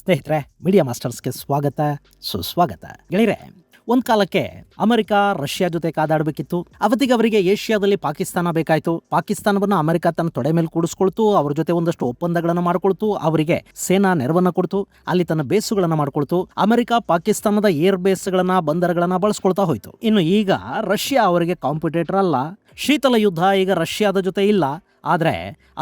ಸ್ನೇಹಿತರೆ, ಮೀಡಿಯಾ ಮಾಸ್ಟರ್ಸ್ಗೆ ಸ್ವಾಗತ, ಸುಸ್ವಾಗತ. ಗೆಳೆಯರೆ, ಒಂದ್ ಕಾಲಕ್ಕೆ ಅಮೆರಿಕ ರಷ್ಯಾ ಜೊತೆ ಕಾದಾಡಬೇಕಿತ್ತು. ಅವತ್ತಿಗೆ ಅವರಿಗೆ ಏಷ್ಯಾದಲ್ಲಿ ಪಾಕಿಸ್ತಾನ ಬೇಕಾಯ್ತು. ಪಾಕಿಸ್ತಾನವನ್ನು ಅಮೆರಿಕ ತನ್ನ ತೊಡೆ ಮೇಲೆ ಕೂಡಿಸ್ಕೊಳ್ತು, ಅವ್ರ ಜೊತೆ ಒಂದಷ್ಟು ಒಪ್ಪಂದಗಳನ್ನು ಮಾಡ್ಕೊಳ್ತು, ಅವರಿಗೆ ಸೇನಾ ನೆರವನ್ನ ಕೊಡ್ತು, ಅಲ್ಲಿ ತನ್ನ ಬೇಸುಗಳನ್ನ ಮಾಡ್ಕೊಳ್ತು. ಅಮೆರಿಕ ಪಾಕಿಸ್ತಾನದ ಏರ್ ಬೇಸ್ಗಳನ್ನ, ಬಂದರುಗಳನ್ನ ಬಳಸ್ಕೊಳ್ತಾ ಹೋಯ್ತು. ಇನ್ನು ಈಗ ರಷ್ಯಾ ಅವರಿಗೆ ಕಾಂಪಿಟೇಟರ್ ಅಲ್ಲ. ಶೀತಲ ಯುದ್ಧ ಈಗ ರಷ್ಯಾದ ಜೊತೆ ಇಲ್ಲ, ಆದರೆ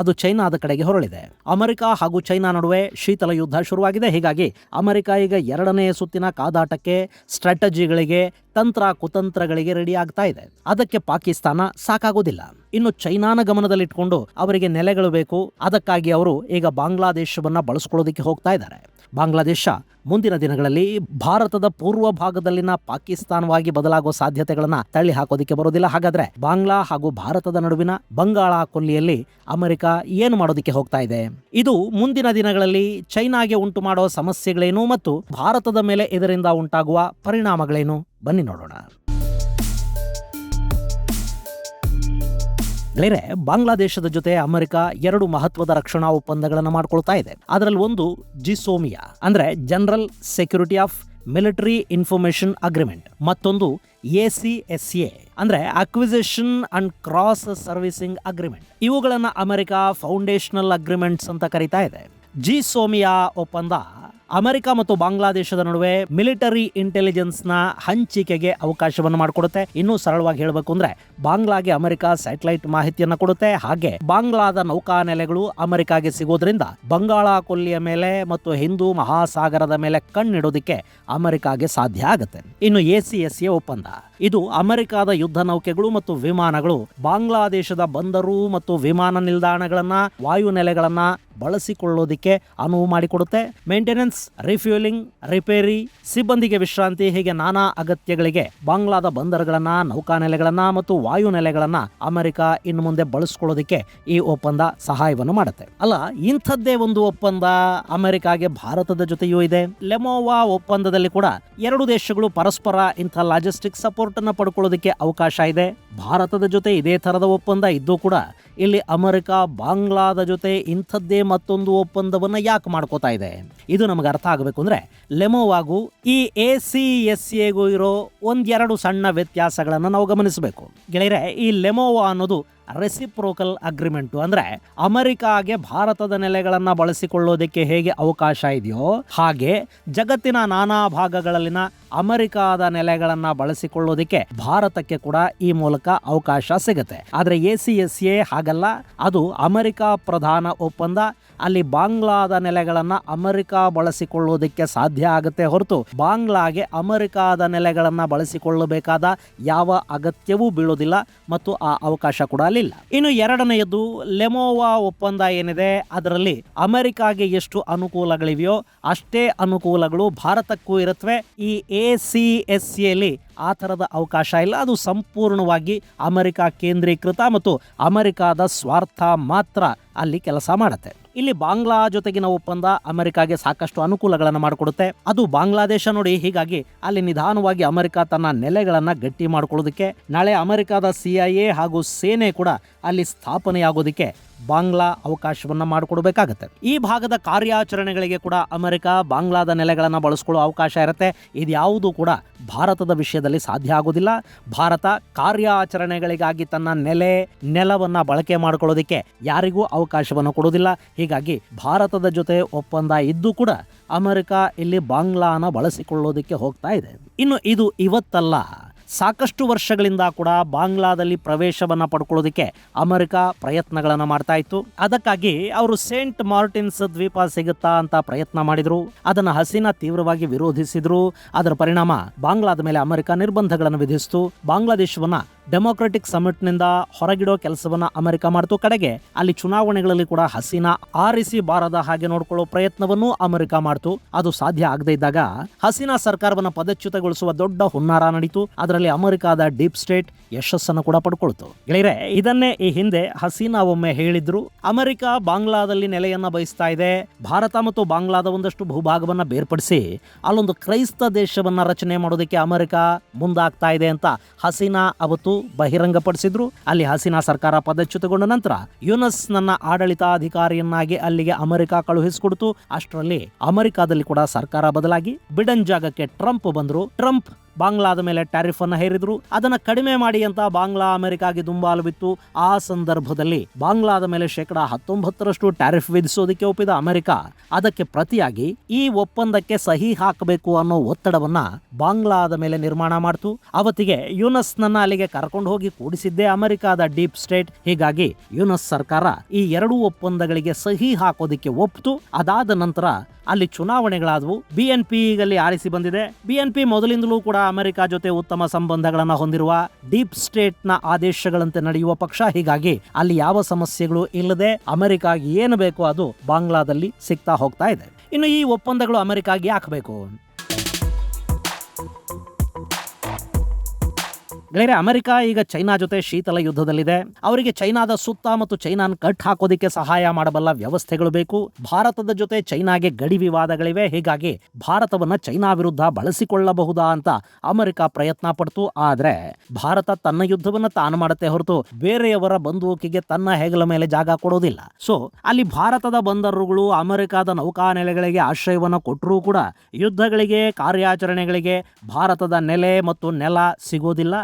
ಅದು ಚೈನಾದ ಕಡೆಗೆ ಹೊರಳಿದೆ. ಅಮೆರಿಕ ಹಾಗೂ ಚೈನಾ ನಡುವೆ ಶೀತಲ ಯುದ್ಧ ಶುರುವಾಗಿದೆ. ಹೀಗಾಗಿ ಅಮೆರಿಕ ಈಗ ಎರಡನೇ ಸುತ್ತಿನ ಕಾದಾಟಕ್ಕೆ, ಸ್ಟ್ರಾಟಜಿಗಳಿಗೆ, ತಂತ್ರ ಕುತಂತ್ರಗಳಿಗೆ ರೆಡಿ ಆಗ್ತಾ ಇದೆ. ಅದಕ್ಕೆ ಪಾಕಿಸ್ತಾನ ಸಾಕಾಗೋದಿಲ್ಲ. ಇನ್ನು ಚೈನಾನ ಗಮನದಲ್ಲಿಟ್ಕೊಂಡು ಅವರಿಗೆ ನೆಲೆಗಳು ಬೇಕು. ಅದಕ್ಕಾಗಿ ಅವರು ಈಗ ಬಾಂಗ್ಲಾದೇಶವನ್ನ ಬಳಸ್ಕೊಳ್ಳೋದಕ್ಕೆ ಹೋಗ್ತಾ ಇದ್ದಾರೆ. ಬಾಂಗ್ಲಾದೇಶ ಮುಂದಿನ ದಿನಗಳಲ್ಲಿ ಭಾರತದ ಪೂರ್ವ ಭಾಗದಲ್ಲಿನ ಪಾಕಿಸ್ತಾನವಾಗಿ ಬದಲಾಗುವ ಸಾಧ್ಯತೆಗಳನ್ನ ತಳ್ಳಿ ಹಾಕೋದಿಕ್ಕೆ ಬರೋದಿಲ್ಲ. ಹಾಗಾದ್ರೆ ಬಾಂಗ್ಲಾ ಹಾಗೂ ಭಾರತದ ನಡುವಿನ ಬಂಗಾಳ ಕೊಲ್ಲಿಯಲ್ಲಿ ಅಮೆರಿಕ ಏನು ಮಾಡೋದಿಕ್ಕೆ ಹೋಗ್ತಾ ಇದೆ? ಇದು ಮುಂದಿನ ದಿನಗಳಲ್ಲಿ ಚೈನಾಗೆ ಉಂಟು ಮಾಡುವ ಸಮಸ್ಯೆಗಳೇನು ಮತ್ತು ಭಾರತದ ಮೇಲೆ ಇದರಿಂದ ಉಂಟಾಗುವ ಪರಿಣಾಮಗಳೇನು? ಬನ್ನಿ ನೋಡೋಣ. ಗೆಳೆಯರೆ, ಬಾಂಗ್ಲಾದೇಶದ ಜೊತೆ ಅಮೆರಿಕ ಎರಡು ಮಹತ್ವದ ರಕ್ಷಣಾ ಒಪ್ಪಂದಗಳನ್ನು ಮಾಡ್ಕೊಳ್ತಾ ಇದೆ. ಅದರಲ್ಲಿ ಒಂದು ಜಿಸೋಮಿಯಾ ಅಂದ್ರೆ general security of military information agreement, ಮತ್ತೊಂದು ACSA ಅಂದ್ರೆ acquisition and cross servicing agreement. ಇವುಗಳನ್ನ ಅಮೆರಿಕ ಫೌಂಡೇಶನಲ್ ಅಗ್ರಿಮೆಂಟ್ಸ್ ಅಂತ ಕರೀತಾ ಇದೆ. ಜಿಸೋಮಿಯಾ ಒಪ್ಪಂದ ಅಮೆರಿಕ ಮತ್ತು ಬಾಂಗ್ಲಾದೇಶದ ನಡುವೆ ಮಿಲಿಟರಿ ಇಂಟೆಲಿಜೆನ್ಸ್ ನ ಹಂಚಿಕೆಗೆ ಅವಕಾಶವನ್ನು ಮಾಡಿಕೊಡುತ್ತೆ. ಇನ್ನೂ ಸರಳವಾಗಿ ಹೇಳಬೇಕು ಅಂದ್ರೆ ಬಾಂಗ್ಲಾಗೆ ಅಮೆರಿಕ ಸ್ಯಾಟಲೈಟ್ ಮಾಹಿತಿಯನ್ನು ಕೊಡುತ್ತೆ. ಹಾಗೆ ಬಾಂಗ್ಲಾದ ನೌಕಾ ನೆಲೆಗಳು ಅಮೆರಿಕಾಗೆ ಸಿಗೋದ್ರಿಂದ ಬಂಗಾಳ ಕೊಲ್ಲಿಯ ಮೇಲೆ ಮತ್ತು ಹಿಂದೂ ಮಹಾಸಾಗರದ ಮೇಲೆ ಕಣ್ಣಿಡೋದಿಕ್ಕೆ ಅಮೆರಿಕಾಗೆ ಸಾಧ್ಯ ಆಗುತ್ತೆ. ಇನ್ನು ACSA ಒಪ್ಪಂದ, ಇದು ಅಮೆರಿಕದ ಯುದ್ಧ ನೌಕೆಗಳು ಮತ್ತು ವಿಮಾನಗಳು ಬಾಂಗ್ಲಾದೇಶದ ಬಂದರು ಮತ್ತು ವಿಮಾನ ನಿಲ್ದಾಣಗಳನ್ನ, ವಾಯು ನೆಲೆಗಳನ್ನ ಬಳಸಿಕೊಳ್ಳೋದಿಕ್ಕೆ ಅನುವು ಮಾಡಿಕೊಡುತ್ತೆ. ಮೇಂಟೆನೆನ್ಸ್, ರಿಫ್ಯೂಲಿಂಗ್, ರಿಪೇರಿ, ಸಿಬ್ಬಂದಿಗೆ ವಿಶ್ರಾಂತಿ, ಹೀಗೆ ನಾನಾ ಅಗತ್ಯಗಳಿಗೆ ಬಾಂಗ್ಲಾದ ಬಂದರುಗಳನ್ನ, ನೌಕಾನೆಲೆಗಳನ್ನ ಮತ್ತು ವಾಯು ನೆಲೆಗಳನ್ನ ಅಮೆರಿಕ ಇನ್ನು ಮುಂದೆ ಬಳಸ್ಕೊಳ್ಳೋದಿಕ್ಕೆ ಈ ಒಪ್ಪಂದ ಸಹಾಯವನ್ನು ಮಾಡುತ್ತೆ. ಅಲ್ಲ, ಇಂಥದ್ದೇ ಒಂದು ಒಪ್ಪಂದ ಅಮೆರಿಕಾಗೆ ಭಾರತದ ಜೊತೆಯೂ ಇದೆ. ಲೆಮೋವಾ ಒಪ್ಪಂದದಲ್ಲಿ ಕೂಡ ಎರಡು ದೇಶಗಳು ಪರಸ್ಪರ ಇಂಥ ಲಾಜಿಸ್ಟಿಕ್ ಸಪೋರ್ಟ್ ಅನ್ನು ಪಡ್ಕೊಳ್ಳೋದಕ್ಕೆ ಅವಕಾಶ ಇದೆ. ಭಾರತದ ಜೊತೆ ಇದೇ ತರದ ಒಪ್ಪಂದ ಇದ್ದು ಕೂಡ ಇಲ್ಲಿ ಅಮೆರಿಕ ಬಾಂಗ್ಲಾದ ಜೊತೆ ಇಂಥದ್ದೇ ಮತ್ತೊಂದು ಒಪ್ಪಂದವನ್ನ ಯಾಕೆ ಮಾಡ್ಕೋತಾ ಇದೆ? ಇದು ನಮಗೆ ಅರ್ಥ ಆಗಬೇಕು ಅಂದ್ರೆ ಲೆಮೋವಾಗೂ ಈ ACSAಗೂ ಇರೋ ಒಂದೆರಡು ಸಣ್ಣ ವ್ಯತ್ಯಾಸಗಳನ್ನು ನಾವು ಗಮನಿಸಬೇಕು. ಗೆಳೆಯರೆ, ಈ ಲೆಮೋವಾ ಅನ್ನೋದು ರೆಸಿಪ್ರೋಕಲ್ ಅಗ್ರಿಮೆಂಟ್, ಅಂದ್ರೆ ಅಮೆರಿಕಾಗೆ ಭಾರತದ ನೆಲೆಗಳನ್ನ ಬಳಸಿಕೊಳ್ಳೋದಕ್ಕೆ ಹೇಗೆ ಅವಕಾಶ ಇದೆಯೋ ಹಾಗೆ ಜಗತ್ತಿನ ನಾನಾ ಭಾಗಗಳಲ್ಲಿನ ಅಮೆರಿಕಾದ ನೆಲೆಗಳನ್ನ ಬಳಸಿಕೊಳ್ಳೋದಕ್ಕೆ ಭಾರತಕ್ಕೆ ಕೂಡ ಈ ಮೂಲಕ ಅವಕಾಶ ಸಿಗುತ್ತೆ. ಆದ್ರೆ ACSA ಹಾಗಲ್ಲ. ಅದು ಅಮೆರಿಕ ಪ್ರಧಾನ ಒಪ್ಪಂದ. ಅಲ್ಲಿ ಬಾಂಗ್ಲಾದ ನೆಲೆಗಳನ್ನ ಅಮೆರಿಕ ಬಳಸಿಕೊಳ್ಳೋದಕ್ಕೆ ಸಾಧ್ಯ ಆಗುತ್ತೆ ಹೊರತು ಬಾಂಗ್ಲಾಗೆ ಅಮೆರಿಕಾದ ನೆಲೆಗಳನ್ನ ಬಳಸಿಕೊಳ್ಳಬೇಕಾದ ಯಾವ ಅಗತ್ಯವೂ ಬೀಳೋದಿಲ್ಲ ಮತ್ತು ಆ ಅವಕಾಶ ಕೂಡ ಅಲ್ಲಿಲ್ಲ. ಇನ್ನು ಎರಡನೆಯದು ಲೆಮೋವಾ ಒಪ್ಪಂದ ಏನಿದೆ, ಅದರಲ್ಲಿ ಅಮೆರಿಕಾಗೆ ಎಷ್ಟು ಅನುಕೂಲಗಳಿವೆಯೋ ಅಷ್ಟೇ ಅನುಕೂಲಗಳು ಭಾರತಕ್ಕೂ ಇರುತ್ತವೆ. ಈ ACSAಲಿ ಆ ಥರದ ಅವಕಾಶ ಇಲ್ಲ. ಅದು ಸಂಪೂರ್ಣವಾಗಿ ಅಮೆರಿಕ ಕೇಂದ್ರೀಕೃತ ಮತ್ತು ಅಮೆರಿಕಾದ ಸ್ವಾರ್ಥ ಮಾತ್ರ ಅಲ್ಲಿ ಕೆಲಸ ಮಾಡುತ್ತೆ. ಇಲ್ಲಿ ಬಾಂಗ್ಲಾ ಜೊತೆಗಿನ ಒಪ್ಪಂದ ಅಮೆರಿಕಾಗೆ ಸಾಕಷ್ಟು ಅನುಕೂಲಗಳನ್ನು ಮಾಡಿಕೊಡುತ್ತೆ. ಅದು ಬಾಂಗ್ಲಾದೇಶ ನೋಡಿ. ಹೀಗಾಗಿ ಅಲ್ಲಿ ನಿಧಾನವಾಗಿ ಅಮೆರಿಕ ತನ್ನ ನೆಲೆಗಳನ್ನ ಗಟ್ಟಿ ಮಾಡ್ಕೊಳ್ಳೋದಕ್ಕೆ, ನಾಳೆ ಅಮೆರಿಕದ CIA ಹಾಗೂ ಸೇನೆ ಕೂಡ ಅಲ್ಲಿ ಸ್ಥಾಪನೆಯಾಗೋದಕ್ಕೆ ಬಾಂಗ್ಲಾ ಅವಕಾಶವನ್ನ ಮಾಡಿಕೊಡ್ಬೇಕಾಗತ್ತೆ. ಈ ಭಾಗದ ಕಾರ್ಯಾಚರಣೆಗಳಿಗೆ ಕೂಡ ಅಮೆರಿಕ ಬಾಂಗ್ಲಾದ ನೆಲೆಗಳನ್ನು ಬಳಸ್ಕೊಳ್ಳೋ ಅವಕಾಶ ಇರುತ್ತೆ. ಇದ್ಯಾವುದೂ ಕೂಡ ಭಾರತದ ವಿಷಯದಲ್ಲಿ ಸಾಧ್ಯ ಆಗೋದಿಲ್ಲ. ಭಾರತ ಕಾರ್ಯಾಚರಣೆಗಳಿಗಾಗಿ ತನ್ನ ನೆಲವನ್ನ ಬಳಕೆ ಮಾಡ್ಕೊಳ್ಳೋದಕ್ಕೆ ಯಾರಿಗೂ ಅವಕಾಶವನ್ನು ಕೊಡೋದಿಲ್ಲ. ಹೀಗಾಗಿ ಭಾರತದ ಜೊತೆ ಒಪ್ಪಂದ ಇದ್ದು ಕೂಡ ಅಮೆರಿಕ ಇಲ್ಲಿ ಬಾಂಗ್ಲಾನ ಬಳಸಿಕೊಳ್ಳೋದಕ್ಕೆ ಹೋಗ್ತಾ ಇದೆ. ಇನ್ನು ಇದು ಇವತ್ತಲ್ಲ, ಸಾಕಷ್ಟು ವರ್ಷಗಳಿಂದ ಕೂಡ ಬಾಂಗ್ಲಾದಲ್ಲಿ ಪ್ರವೇಶವನ್ನ ಪಡ್ಕೊಳ್ಳೋದಕ್ಕೆ ಅಮೆರಿಕ ಪ್ರಯತ್ನಗಳನ್ನ ಮಾಡ್ತಾ ಇತ್ತು. ಅದಕ್ಕಾಗಿ ಅವರು ಸೇಂಟ್ ಮಾರ್ಟಿನ್ಸ್ ದ್ವೀಪ ಸಿಗುತ್ತಾ ಅಂತ ಪ್ರಯತ್ನ ಮಾಡಿದ್ರು. ಅದನ್ನ ಹಸೀನಾ ತೀವ್ರವಾಗಿ ವಿರೋಧಿಸಿದ್ರು. ಅದರ ಪರಿಣಾಮ ಬಾಂಗ್ಲಾದ ಮೇಲೆ ಅಮೆರಿಕ ನಿರ್ಬಂಧಗಳನ್ನು ವಿಧಿಸಿತು. ಬಾಂಗ್ಲಾದೇಶವನ್ನ ಡೆಮೊಕ್ರೆಟಿಕ್ ಸಮಿಟ್ ನಿಂದ ಹೊರಗಿಡೋ ಕೆಲಸವನ್ನ ಅಮೆರಿಕ ಮಾಡ್ತು. ಕಡೆಗೆ ಅಲ್ಲಿ ಚುನಾವಣೆಗಳಲ್ಲಿ ಕೂಡ ಹಸೀನಾ ಆರಿಸಿ ಬಾರದ ಹಾಗೆ ನೋಡ್ಕೊಳ್ಳೋ ಪ್ರಯತ್ನವನ್ನು ಅಮೆರಿಕ ಮಾಡ್ತು. ಅದು ಸಾಧ್ಯ ಆಗದೆ ಇದ್ದಾಗ ಹಸೀನಾ ಸರ್ಕಾರವನ್ನ ಪದಚ್ಯುತಗೊಳಿಸುವ ದೊಡ್ಡ ಹುನ್ನಾರ ನಡೀತು. ಅದರಲ್ಲಿ ಅಮೆರಿಕದ ಡೀಪ್ ಸ್ಟೇಟ್ ಯಶಸ್ಸನ್ನು ಕೂಡ ಪಡ್ಕೊಳ್ತು. ಗೆಳೆಯರೆ, ಇದನ್ನೇ ಈ ಹಿಂದೆ ಹಸೀನಾ ಒಮ್ಮೆ ಹೇಳಿದ್ರು. ಅಮೆರಿಕ ಬಾಂಗ್ಲಾದಲ್ಲಿ ನೆಲೆಯನ್ನ ಬಯಸ್ತಾ ಇದೆ. ಭಾರತ ಮತ್ತು ಬಾಂಗ್ಲಾದ ಒಂದಷ್ಟು ಭೂಭಾಗವನ್ನ ಬೇರ್ಪಡಿಸಿ ಅಲ್ಲೊಂದು ಕ್ರೈಸ್ತ ದೇಶವನ್ನ ರಚನೆ ಮಾಡೋದಕ್ಕೆ ಅಮೆರಿಕ ಮುಂದಾಗ್ತಾ ಇದೆ ಅಂತ ಹಸೀನಾ ಅವತ್ತು ಬಹಿರಂಗಪಡಿಸಿದ್ರು. ಅಲ್ಲಿ ಹಸೀನಾ ಸರ್ಕಾರ ಪದಚ್ಯುತಗೊಂಡ ನಂತರ ಯೂನಸ್ ನನ್ನ ಆಡಳಿತಾಧಿಕಾರಿಯನ್ನಾಗಿ ಅಲ್ಲಿಗೆ ಅಮೆರಿಕ ಕಳುಹಿಸಿಕೊಡ್ತು. ಅಷ್ಟರಲ್ಲಿ ಅಮೆರಿಕಾದಲ್ಲಿ ಕೂಡ ಸರ್ಕಾರ ಬದಲಾಗಿ ಬಿಡನ್ ಜಾಗಕ್ಕೆ ಟ್ರಂಪ್ ಬಂದ್ರು. ಟ್ರಂಪ್ ಬಾಂಗ್ಲಾದ ಮೇಲೆ ಟ್ಯಾರಿಫ್ ಅನ್ನು ಹೇರಿದ್ರು. ಅದನ್ನ ಕಡಿಮೆ ಮಾಡಿ ಅಂತ ಬಾಂಗ್ಲಾ ಅಮೆರಿಕಾಗೆ ದುಂಬಾಲು ಬಿತ್ತು. ಆ ಸಂದರ್ಭದಲ್ಲಿ ಬಾಂಗ್ಲಾದ ಮೇಲೆ 19% ಟ್ಯಾರಿಫ್ ವಿಧಿಸೋದಕ್ಕೆ ಒಪ್ಪಿದ ಅಮೆರಿಕ ಅದಕ್ಕೆ ಪ್ರತಿಯಾಗಿ ಈ ಒಪ್ಪಂದಕ್ಕೆ ಸಹಿ ಹಾಕಬೇಕು ಅನ್ನೋ ಒತ್ತಡವನ್ನ ಬಾಂಗ್ಲಾದ ಮೇಲೆ ನಿರ್ಮಾಣ ಮಾಡ್ತು. ಅವತ್ತಿಗೆ ಯೂನಸ್ ನನ್ನ ಅಲ್ಲಿಗೆ ಕರ್ಕೊಂಡು ಹೋಗಿ ಕೂಡಿಸಿದ್ದೇ ಅಮೆರಿಕಾದ ಡೀಪ್ ಸ್ಟೇಟ್. ಹೀಗಾಗಿ ಯೂನಸ್ ಸರ್ಕಾರ ಈ ಎರಡೂ ಒಪ್ಪಂದಗಳಿಗೆ ಸಹಿ ಹಾಕೋದಿಕ್ಕೆ ಒಪ್ತು. ಅದಾದ ನಂತರ ಅಲ್ಲಿ ಚುನಾವಣೆಗಳಾದವು. BNP ಈಗಲ್ಲಿ ಆರಿಸಿ ಬಂದಿದೆ. BNP ಮೊದಲಿಂದಲೂ ಕೂಡ ಅಮೆರಿಕ ಜೊತೆ ಉತ್ತಮ ಸಂಬಂಧಗಳನ್ನು ಹೊಂದಿರುವ ಡೀಪ್ ಸ್ಟೇಟ್ ನ ಆದೇಶಗಳಂತೆ ನಡೆಯುವ ಪಕ್ಷ. ಹೀಗಾಗಿ ಅಲ್ಲಿ ಯಾವ ಸಮಸ್ಯೆಗಳು ಇಲ್ಲದೆ ಅಮೆರಿಕಾಗೆ ಏನು ಬೇಕೋ ಅದು ಬಾಂಗ್ಲಾದಲ್ಲಿ ಸಿಗ್ತಾ ಹೋಗ್ತಾ ಇದೆ. ಇನ್ನು ಈ ಒಪ್ಪಂದಗಳು ಅಮೆರಿಕಾಗೆ ಹಾಕಬೇಕು. ಗೆಳೆಯರೆ, ಅಮೆರಿಕ ಈಗ ಚೈನಾ ಜೊತೆ ಶೀತಲ ಯುದ್ಧದಲ್ಲಿದೆ. ಅವರಿಗೆ ಚೈನಾದ ಸುತ್ತ ಮತ್ತು ಚೈನಾನ್ ಕಟ್ ಹಾಕೋದಿಕ್ಕೆ ಸಹಾಯ ಮಾಡಬಲ್ಲ ವ್ಯವಸ್ಥೆಗಳು ಬೇಕು. ಭಾರತದ ಜೊತೆ ಚೈನಾಗೆ ಗಡಿ ವಿವಾದಗಳಿವೆ. ಹೀಗಾಗಿ ಭಾರತವನ್ನ ಚೈನಾ ವಿರುದ್ಧ ಬಳಸಿಕೊಳ್ಳಬಹುದಾ ಅಂತ ಅಮೆರಿಕ ಪ್ರಯತ್ನ ಪಡ್ತು. ಆದ್ರೆ ಭಾರತ ತನ್ನ ಯುದ್ಧವನ್ನ ತಾನು ಮಾಡುತ್ತೆ ಹೊರತು ಬೇರೆಯವರ ಬಂದೂಕಿಗೆ ತನ್ನ ಹೆಗಲ ಮೇಲೆ ಜಾಗ ಕೊಡೋದಿಲ್ಲ. ಸೊ ಅಲ್ಲಿ ಭಾರತದ ಬಂದರುಗಳು ಅಮೆರಿಕದ ನೌಕಾನೆಲೆಗಳಿಗೆ ಆಶ್ರಯವನ್ನು ಕೊಟ್ಟರೂ ಕೂಡ ಯುದ್ಧಗಳಿಗೆ, ಕಾರ್ಯಾಚರಣೆಗಳಿಗೆ ಭಾರತದ ನೆಲೆ ಮತ್ತು ನೆಲ ಸಿಗೋದಿಲ್ಲ.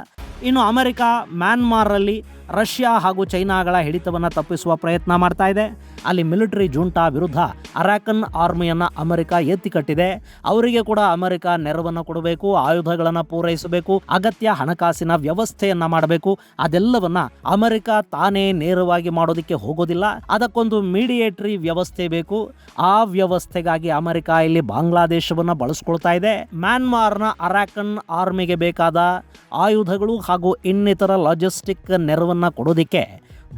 ಇನ್ನು ಅಮೆರಿಕ ಮ್ಯಾನ್ಮಾರ್ನಲ್ಲಿ ರಷ್ಯಾ ಹಾಗೂ ಚೈನಾಗಳ ಹಿಡಿತವನ್ನು ತಪ್ಪಿಸುವ ಪ್ರಯತ್ನ ಮಾಡ್ತಾ ಇದೆ. ಅಲ್ಲಿ ಮಿಲಿಟರಿ ಜೂಂಟಾ ವಿರುದ್ಧ ಅರಾಕನ್ ಆರ್ಮಿಯನ್ನು ಅಮೆರಿಕ ಎತ್ತಿಕಟ್ಟಿದೆ. ಅವರಿಗೆ ಕೂಡ ಅಮೆರಿಕ ನೆರವನ್ನು ಕೊಡಬೇಕು, ಆಯುಧಗಳನ್ನು ಪೂರೈಸಬೇಕು, ಅಗತ್ಯ ಹಣಕಾಸಿನ ವ್ಯವಸ್ಥೆಯನ್ನ ಮಾಡಬೇಕು. ಅದೆಲ್ಲವನ್ನ ಅಮೆರಿಕ ತಾನೇ ನೇರವಾಗಿ ಮಾಡೋದಕ್ಕೆ ಹೋಗೋದಿಲ್ಲ. ಅದಕ್ಕೊಂದು ಮೀಡಿಯೇಟರಿ ವ್ಯವಸ್ಥೆ ಬೇಕು. ಆ ವ್ಯವಸ್ಥೆಗಾಗಿ ಅಮೆರಿಕ ಇಲ್ಲಿ ಬಾಂಗ್ಲಾದೇಶವನ್ನು ಬಳಸ್ಕೊಳ್ತಾ ಇದೆ. ಮ್ಯಾನ್ಮಾರ್ನ ಅರಾಕನ್ ಆರ್ಮಿಗೆ ಬೇಕಾದ ಆಯುಧಗಳು ಹಾಗೂ ಇನ್ನಿತರ ಲಾಜಿಸ್ಟಿಕ್ ನೆರವನ್ನು ಕೊಡೋದಿಕ್ಕೆ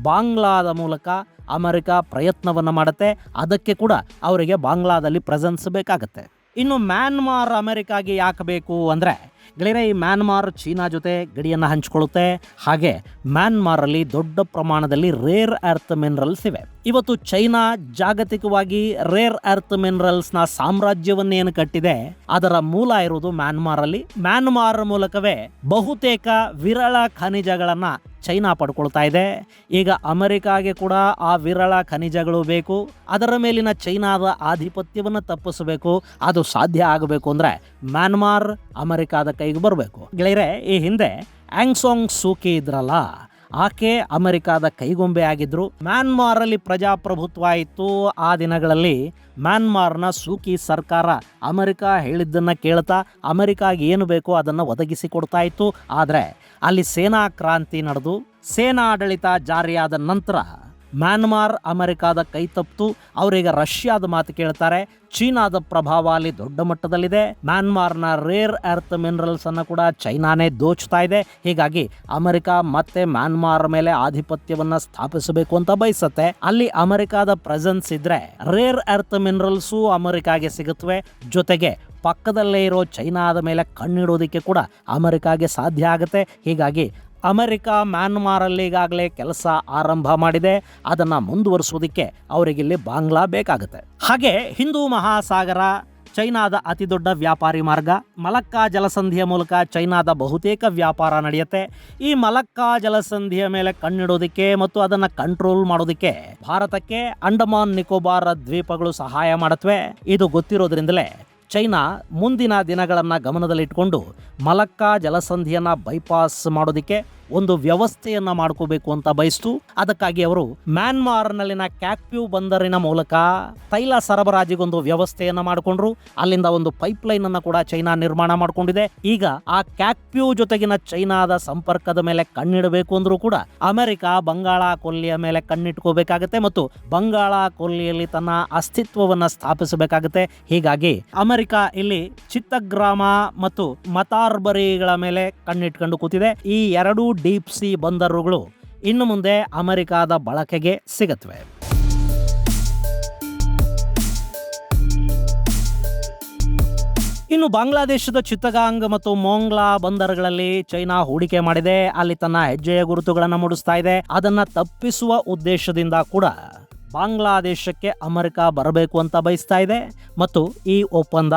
ಬಾಂಗ್ಲಾದ ಮೂಲಕ ಅಮೆರಿಕ ಪ್ರಯತ್ನವನ್ನು ಮಾಡುತ್ತೆ. ಅದಕ್ಕೆ ಕೂಡ ಅವರಿಗೆ ಬಾಂಗ್ಲಾದಲ್ಲಿ ಪ್ರೆಸೆನ್ಸ್ ಬೇಕಾಗುತ್ತೆ. ಇನ್ನು ಮ್ಯಾನ್ಮಾರ್ ಅಮೆರಿಕಾಗೆ ಯಾಕೆ ಬೇಕು ಅಂದರೆ, ಗೆಳೆಯರೆ, ಈ ಮ್ಯಾನ್ಮಾರ್ ಚೀನಾ ಜೊತೆ ಗಡಿಯನ್ನು ಹಂಚಿಕೊಳ್ಳುತ್ತೆ. ಹಾಗೆ ಮ್ಯಾನ್ಮಾರಲ್ಲಿ ದೊಡ್ಡ ಪ್ರಮಾಣದಲ್ಲಿ ರೇರ್ ಅರ್ತ್ ಮಿನರಲ್ಸ್ ಇವೆ. ಇವತ್ತು ಚೈನಾ ಜಾಗತಿಕವಾಗಿ ರೇರ್ ಅರ್ತ್ ಮಿನರಲ್ಸ್ನ ಸಾಮ್ರಾಜ್ಯವನ್ನೇನು ಕಟ್ಟಿದೆ ಅದರ ಮೂಲ ಇರುವುದು ಮ್ಯಾನ್ಮಾರಲ್ಲಿ. ಮ್ಯಾನ್ಮಾರ್ ಮೂಲಕವೇ ಬಹುತೇಕ ವಿರಳ ಖನಿಜಗಳನ್ನ ಚೈನಾ ಪಡ್ಕೊಳ್ತಾ ಇದೆ. ಈಗ ಅಮೆರಿಕಾಗೆ ಕೂಡ ಆ ವಿರಳ ಖನಿಜಗಳು ಬೇಕು. ಅದರ ಮೇಲಿನ ಚೈನಾದ ಆಧಿಪತ್ಯವನ್ನು ತಪ್ಪಿಸಬೇಕು. ಅದು ಸಾಧ್ಯ ಆಗಬೇಕು ಅಂದ್ರೆ ಮ್ಯಾನ್ಮಾರ್ ಅಮೆರಿಕಾದ ಕೈಗೆ ಬರಬೇಕು. ಗೆಳೆಯರೆ, ಈ ಹಿಂದೆ ಆಂಗ್ ಸಾಂಗ್ ಸೂಕಿ ಇದ್ರಲ್ಲ, ಆಕೆ ಅಮೆರಿಕಾದ ಕೈಗೊಂಬೆ ಆಗಿದ್ರು. ಮ್ಯಾನ್ಮಾರಲ್ಲಿ ಪ್ರಜಾಪ್ರಭುತ್ವ ಇತ್ತು. ಆ ದಿನಗಳಲ್ಲಿ ಮ್ಯಾನ್ಮಾರ್ನ ಸೂಕಿ ಸರ್ಕಾರ ಅಮೆರಿಕ ಹೇಳಿದ್ದನ್ನ ಕೇಳ್ತಾ ಅಮೆರಿಕಾಗೆ ಏನು ಬೇಕೋ ಅದನ್ನು ಒದಗಿಸಿ ಕೊಡ್ತಾ ಇತ್ತು. ಆದರೆ ಅಲ್ಲಿ ಸೇನಾ ಕ್ರಾಂತಿ ನಡೆದು ಸೇನಾ ಆಡಳಿತ ಜಾರಿಯಾದ ನಂತರ ಮ್ಯಾನ್ಮಾರ್ ಅಮೆರಿಕಾದ ಕೈ ತಪ್ಪಿತು. ಅವರೀಗ ರಷ್ಯಾದ ಮಾತು ಕೇಳ್ತಾರೆ. ಚೀನಾದ ಪ್ರಭಾವ ಅಲ್ಲಿ ದೊಡ್ಡ ಮಟ್ಟದಲ್ಲಿದೆ. ಮ್ಯಾನ್ಮಾರ್ನ ರೇರ್ ಅರ್ತ್ ಮಿನರಲ್ಸ್ ಅನ್ನು ಕೂಡ ಚೈನಾನೇ ದೋಚ್ತಾ ಇದೆ. ಹೀಗಾಗಿ ಅಮೆರಿಕ ಮತ್ತೆ ಮ್ಯಾನ್ಮಾರ್ ಮೇಲೆ ಆಧಿಪತ್ಯವನ್ನ ಸ್ಥಾಪಿಸಬೇಕು ಅಂತ ಬಯಸುತ್ತೆ. ಅಲ್ಲಿ ಅಮೆರಿಕಾದ ಪ್ರೆಸೆನ್ಸ್ ಇದ್ರೆ ರೇರ್ ಅರ್ತ್ ಮಿನರಲ್ಸು ಅಮೆರಿಕಾಗೆ ಸಿಗುತ್ತವೆ. ಜೊತೆಗೆ ಪಕ್ಕದಲ್ಲೇ ಇರೋ ಚೈನಾದ ಮೇಲೆ ಕಣ್ಣಿಡೋದಕ್ಕೆ ಕೂಡ ಅಮೆರಿಕಾಗೆ ಸಾಧ್ಯ ಆಗುತ್ತೆ. ಹೀಗಾಗಿ ಅಮೆರಿಕ ಮ್ಯಾನ್ಮಾರಲ್ಲಿ ಈಗಾಗಲೇ ಕೆಲಸ ಆರಂಭ ಮಾಡಿದೆ. ಅದನ್ನು ಮುಂದುವರಿಸೋದಕ್ಕೆ ಅವರಿಗಿಲ್ಲಿ ಬಾಂಗ್ಲಾ ಬೇಕಾಗುತ್ತೆ. ಹಾಗೆ ಹಿಂದೂ ಮಹಾಸಾಗರ ಚೈನಾದ ಅತಿ ದೊಡ್ಡ ವ್ಯಾಪಾರಿ ಮಾರ್ಗ. ಮಲಕ್ಕಾ ಜಲಸಂಧಿಯ ಮೂಲಕ ಚೈನಾದ ಬಹುತೇಕ ವ್ಯಾಪಾರ ನಡೆಯುತ್ತೆ. ಈ ಮಲಕ್ಕಾ ಜಲಸಂಧಿಯ ಮೇಲೆ ಕಣ್ಣಿಡೋದಕ್ಕೆ ಮತ್ತು ಅದನ್ನು ಕಂಟ್ರೋಲ್ ಮಾಡೋದಕ್ಕೆ ಭಾರತಕ್ಕೆ ಅಂಡಮಾನ್ ನಿಕೋಬಾರ್ ದ್ವೀಪಗಳು ಸಹಾಯ ಮಾಡುತ್ತವೆ. ಇದು ಗೊತ್ತಿರೋದ್ರಿಂದಲೇ ಚೈನಾ ಮುಂದಿನ ದಿನಗಳನ್ನು ಗಮನದಲ್ಲಿಟ್ಟುಕೊಂಡು ಮಲಕ್ಕಾ ಜಲಸಂಧಿಯನ್ನು ಬೈಪಾಸ್ ಮಾಡೋದಕ್ಕೆ ಒಂದು ವ್ಯವಸ್ಥೆಯನ್ನ ಮಾಡ್ಕೋಬೇಕು ಅಂತ ಬಯಸ್ತು. ಅದಕ್ಕಾಗಿ ಅವರು ಮ್ಯಾನ್ಮಾರ್ನಲ್ಲಿನ ಕ್ಯಾಕ್ಪ್ಯೂ ಬಂದರಿನ ಮೂಲಕ ತೈಲ ಸರಬರಾಜಿಗೊಂದು ವ್ಯವಸ್ಥೆಯನ್ನ ಮಾಡಿಕೊಂಡ್ರು. ಅಲ್ಲಿಂದ ಒಂದು ಪೈಪ್ಲೈನ್ ಅನ್ನು ಕೂಡ ಚೈನಾ ನಿರ್ಮಾಣ ಮಾಡಿಕೊಂಡಿದೆ. ಈಗ ಆ ಕ್ಯಾಕ್ಪ್ಯೂ ಜೊತೆಗಿನ ಚೈನಾದ ಸಂಪರ್ಕದ ಮೇಲೆ ಕಣ್ಣಿಡಬೇಕು ಅಂದ್ರೂ ಕೂಡ ಅಮೆರಿಕ ಬಂಗಾಳ ಕೊಲ್ಲಿಯ ಮೇಲೆ ಕಣ್ಣಿಟ್ಕೋಬೇಕಾಗತ್ತೆ ಮತ್ತು ಬಂಗಾಳ ಕೊಲ್ಲಿಯಲ್ಲಿ ತನ್ನ ಅಸ್ತಿತ್ವವನ್ನ ಸ್ಥಾಪಿಸಬೇಕಾಗುತ್ತೆ. ಹೀಗಾಗಿ ಅಮೆರಿಕ ಇಲ್ಲಿ ಚಿತ್ತಗ್ರಾಮ ಮತ್ತು ಮತಾರ್ಬರಿಗಳ ಮೇಲೆ ಕಣ್ಣಿಟ್ಕೊಂಡು ಕೂತಿದೆ. ಈ ಎರಡೂ ಡೀಪ್ ಸಿ ಬಂದರುಗಳು ಇನ್ನು ಮುಂದೆ ಅಮೆರಿಕಾದ ಬಳಕೆಗೆ ಸಿಗುತ್ತವೆ. ಇನ್ನು ಬಾಂಗ್ಲಾದೇಶದ ಚಿತ್ತಗಾಂಗ್ ಮತ್ತು ಮೊಂಗ್ಲಾ ಬಂದರುಗಳಲ್ಲಿ ಚೈನಾ ಹೂಡಿಕೆ ಮಾಡಿದೆ. ಅಲ್ಲಿ ತನ್ನ ಹೆಜ್ಜೆಯ ಗುರುತುಗಳನ್ನು ಮೂಡಿಸ್ತಾ ಇದೆ. ಅದನ್ನ ತಪ್ಪಿಸುವ ಉದ್ದೇಶದಿಂದ ಕೂಡ ಬಾಂಗ್ಲಾದೇಶಕ್ಕೆ ಅಮೆರಿಕ ಬರಬೇಕು ಅಂತ ಬಯಸ್ತಾ ಇದೆ ಮತ್ತು ಈ ಒಪ್ಪಂದ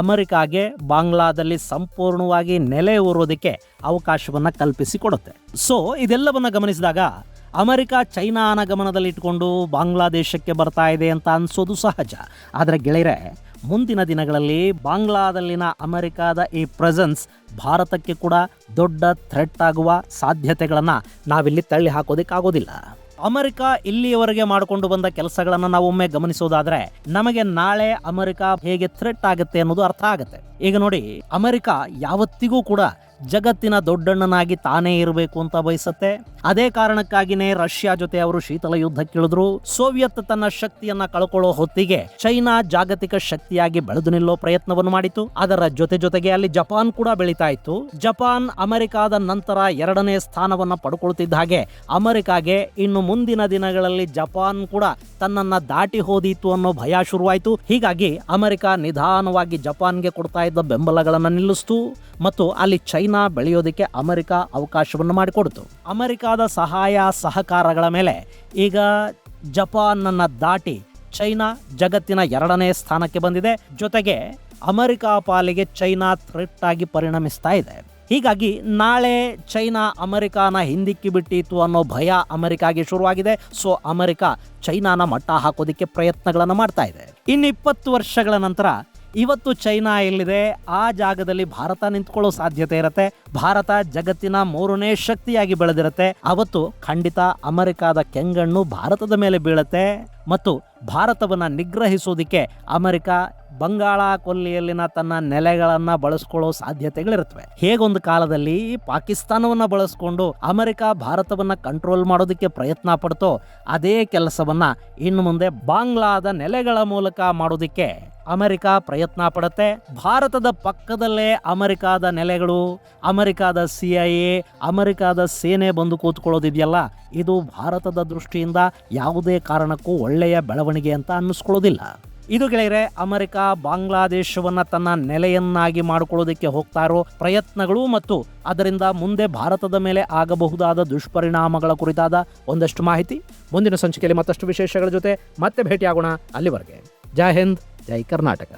ಅಮೆರಿಕಾಗೆ ಬಾಂಗ್ಲಾದಲ್ಲಿ ಸಂಪೂರ್ಣವಾಗಿ ನೆಲೆ ಊರೋದಕ್ಕೆ ಅವಕಾಶವನ್ನು ಕಲ್ಪಿಸಿಕೊಡುತ್ತೆ. ಸೊ ಇದೆಲ್ಲವನ್ನು ಗಮನಿಸಿದಾಗ ಅಮೆರಿಕ ಚೈನಾನ ಗಮನದಲ್ಲಿಟ್ಟುಕೊಂಡು ಬಾಂಗ್ಲಾದೇಶಕ್ಕೆ ಬರ್ತಾ ಇದೆ ಅಂತ ಅನಿಸೋದು ಸಹಜ. ಆದರೆ ಗೆಳೆಯರೆ, ಮುಂದಿನ ದಿನಗಳಲ್ಲಿ ಬಾಂಗ್ಲಾದಲ್ಲಿನ ಅಮೆರಿಕಾದ ಈ ಪ್ರೆಸೆನ್ಸ್ ಭಾರತಕ್ಕೆ ಕೂಡ ದೊಡ್ಡ ಥ್ರೆಟ್ ಆಗುವ ಸಾಧ್ಯತೆಗಳನ್ನು ನಾವಿಲ್ಲಿ ತಳ್ಳಿ ಹಾಕೋದಕ್ಕಾಗೋದಿಲ್ಲ. ಅಮೆರಿಕ ಇಲ್ಲಿಯವರೆಗೆ ಮಾಡಿಕೊಂಡು ಬಂದ ಕೆಲಸಗಳನ್ನು ನಾವೊಮ್ಮೆ ಗಮನಿಸೋದಾದ್ರೆ ನಮಗೆ ನಾಳೆ ಅಮೆರಿಕ ಹೇಗೆ ಥ್ರೆಟ್ ಆಗುತ್ತೆ ಅನ್ನೋದು ಅರ್ಥ ಆಗುತ್ತೆ. ಈಗ ನೋಡಿ, ಅಮೆರಿಕ ಯಾವತ್ತಿಗೂ ಕೂಡ ಜಗತ್ತಿನ ದೊಡ್ಡಣ್ಣನಾಗಿ ತಾನೇ ಇರಬೇಕು ಅಂತ ಬಯಸುತ್ತೆ. ಅದೇ ಕಾರಣಕ್ಕಾಗಿನೇ ರಷ್ಯಾ ಜೊತೆ ಅವರು ಶೀತಲ ಯುದ್ಧಕ್ಕಿಳಿದ್ರು. ಸೋವಿಯತ್ ತನ್ನ ಶಕ್ತಿಯನ್ನ ಕಳ್ಕೊಳ್ಳೋ ಹೊತ್ತಿಗೆ ಚೈನಾ ಜಾಗತಿಕ ಶಕ್ತಿಯಾಗಿ ಬೆಳೆದು ನಿಲ್ಲೋ ಪ್ರಯತ್ನವನ್ನು ಮಾಡಿತು. ಅದರ ಜೊತೆಗೆ ಅಲ್ಲಿ ಜಪಾನ್ ಕೂಡ ಬೆಳೀತಾ ಇತ್ತು. ಜಪಾನ್ ಅಮೆರಿಕಾದ ನಂತರ 2ನೇ ಸ್ಥಾನವನ್ನ ಪಡ್ಕೊಳ್ತಿದ್ದ ಹಾಗೆ ಅಮೆರಿಕಾಗೆ ಇನ್ನು ಮುಂದಿನ ದಿನಗಳಲ್ಲಿ ಜಪಾನ್ ಕೂಡ ತನ್ನನ್ನ ದಾಟಿ ಹೋದೀತು ಅನ್ನೋ ಭಯ ಶುರುವಾಯಿತು. ಹೀಗಾಗಿ ಅಮೆರಿಕ ನಿಧಾನವಾಗಿ ಜಪಾನ್ಗೆ ಕೊಡ್ತಾ ಇದ್ದ ಬೆಂಬಲಗಳನ್ನು ನಿಲ್ಲಿಸ್ತು ಮತ್ತು ಅಲ್ಲಿ ಚೈನಾ ಬೆಳೆಯೋದಕ್ಕೆ ಅಮೆರಿಕ ಅವಕಾಶವನ್ನು ಮಾಡಿಕೊಡ್ತು. ಅಮೆರಿಕಾದ ಸಹಾಯ ಸಹಕಾರಗಳ ಮೇಲೆ ಈಗ ಜಪಾನನ್ನ ದಾಟಿ ಚೈನಾ ಜಗತ್ತಿನ 2ನೇ ಸ್ಥಾನಕ್ಕೆ ಬಂದಿದೆ. ಜೊತೆಗೆ ಅಮೆರಿಕ ಪಾಲಿಗೆ ಚೈನಾ ಥ್ರೆಟ್ ಆಗಿ ಪರಿಣಮಿಸ್ತಾ ಇದೆ. ಹೀಗಾಗಿ ನಾಳೆ ಚೈನಾ ಅಮೆರಿಕಾನ ಹಿಂದಿಕ್ಕಿ ಬಿಟ್ಟಿತ್ತು ಅನ್ನೋ ಭಯ ಅಮೆರಿಕಾಗೆ ಶುರುವಾಗಿದೆ. ಸೊ ಅಮೆರಿಕ ಚೈನಾನ ಮಟ್ಟ ಹಾಕೋದಕ್ಕೆ ಪ್ರಯತ್ನಗಳನ್ನು ಮಾಡ್ತಾ ಇದೆ. ಇನ್ನು 20 ವರ್ಷಗಳ ನಂತರ ಇವತ್ತು ಚೈನಾ ಎಲ್ಲಿದೆ ಆ ಜಾಗದಲ್ಲಿ ಭಾರತ ನಿಂತ್ಕೊಳ್ಳೋ ಸಾಧ್ಯತೆ ಇರುತ್ತೆ. ಭಾರತ ಜಗತ್ತಿನ 3ನೇ ಶಕ್ತಿಯಾಗಿ ಬೆಳೆದಿರುತ್ತೆ. ಅವತ್ತು ಖಂಡಿತ ಅಮೆರಿಕಾದ ಕೆಂಗಣ್ಣು ಭಾರತದ ಮೇಲೆ ಬೀಳುತ್ತೆ ಮತ್ತು ಭಾರತವನ್ನು ನಿಗ್ರಹಿಸೋದಕ್ಕೆ ಅಮೆರಿಕ ಬಂಗಾಳ ಕೊಲ್ಲಿಯಲ್ಲಿನ ತನ್ನ ನೆಲೆಗಳನ್ನು ಬಳಸ್ಕೊಳ್ಳೋ ಸಾಧ್ಯತೆಗಳಿರುತ್ತವೆ. ಹೇಗೊಂದು ಕಾಲದಲ್ಲಿ ಪಾಕಿಸ್ತಾನವನ್ನು ಬಳಸ್ಕೊಂಡು ಅಮೆರಿಕ ಭಾರತವನ್ನು ಕಂಟ್ರೋಲ್ ಮಾಡೋದಕ್ಕೆ ಪ್ರಯತ್ನ ಪಡ್ತೋ ಅದೇ ಕೆಲಸವನ್ನ ಇನ್ನು ಮುಂದೆ ಬಾಂಗ್ಲಾದ ನೆಲೆಗಳ ಮೂಲಕ ಮಾಡೋದಕ್ಕೆ ಅಮೆರಿಕ ಪ್ರಯತ್ನ ಪಡುತ್ತೆ. ಭಾರತದ ಪಕ್ಕದಲ್ಲೇ ಅಮೆರಿಕಾದ ನೆಲೆಗಳು, ಅಮೆರಿಕಾದ CIA, ಅಮೆರಿಕಾದ ಸೇನೆ ಬಂದು ಕೂತ್ಕೊಳ್ಳೋದಿದೆಯಲ್ಲ, ಇದು ಭಾರತದ ದೃಷ್ಟಿಯಿಂದ ಯಾವುದೇ ಕಾರಣಕ್ಕೂ ಒಳ್ಳೆಯ ಬೆಳವಣಿಗೆ ಅಂತ ಅನ್ನಿಸ್ಕೊಳ್ಳೋದಿಲ್ಲ. ಇದು ಗೆಳೆಯರೆ, ಅಮೆರಿಕ ಬಾಂಗ್ಲಾದೇಶವನ್ನು ತನ್ನ ನೆಲೆಯನ್ನಾಗಿ ಮಾಡಿಕೊಳ್ಳೋದಕ್ಕೆ ಹೋಗ್ತಾ ಇರೋ ಪ್ರಯತ್ನಗಳು ಮತ್ತು ಅದರಿಂದ ಮುಂದೆ ಭಾರತದ ಮೇಲೆ ಆಗಬಹುದಾದ ದುಷ್ಪರಿಣಾಮಗಳ ಕುರಿತಾದ ಒಂದಷ್ಟು ಮಾಹಿತಿ. ಮುಂದಿನ ಸಂಚಿಕೆಯಲ್ಲಿ ಮತ್ತಷ್ಟು ವಿಶೇಷಗಳ ಜೊತೆ ಮತ್ತೆ ಭೇಟಿಯಾಗೋಣ. ಅಲ್ಲಿವರೆಗೆ ಜೈ ಹಿಂದ್, ಜೈ ಕರ್ನಾಟಕ.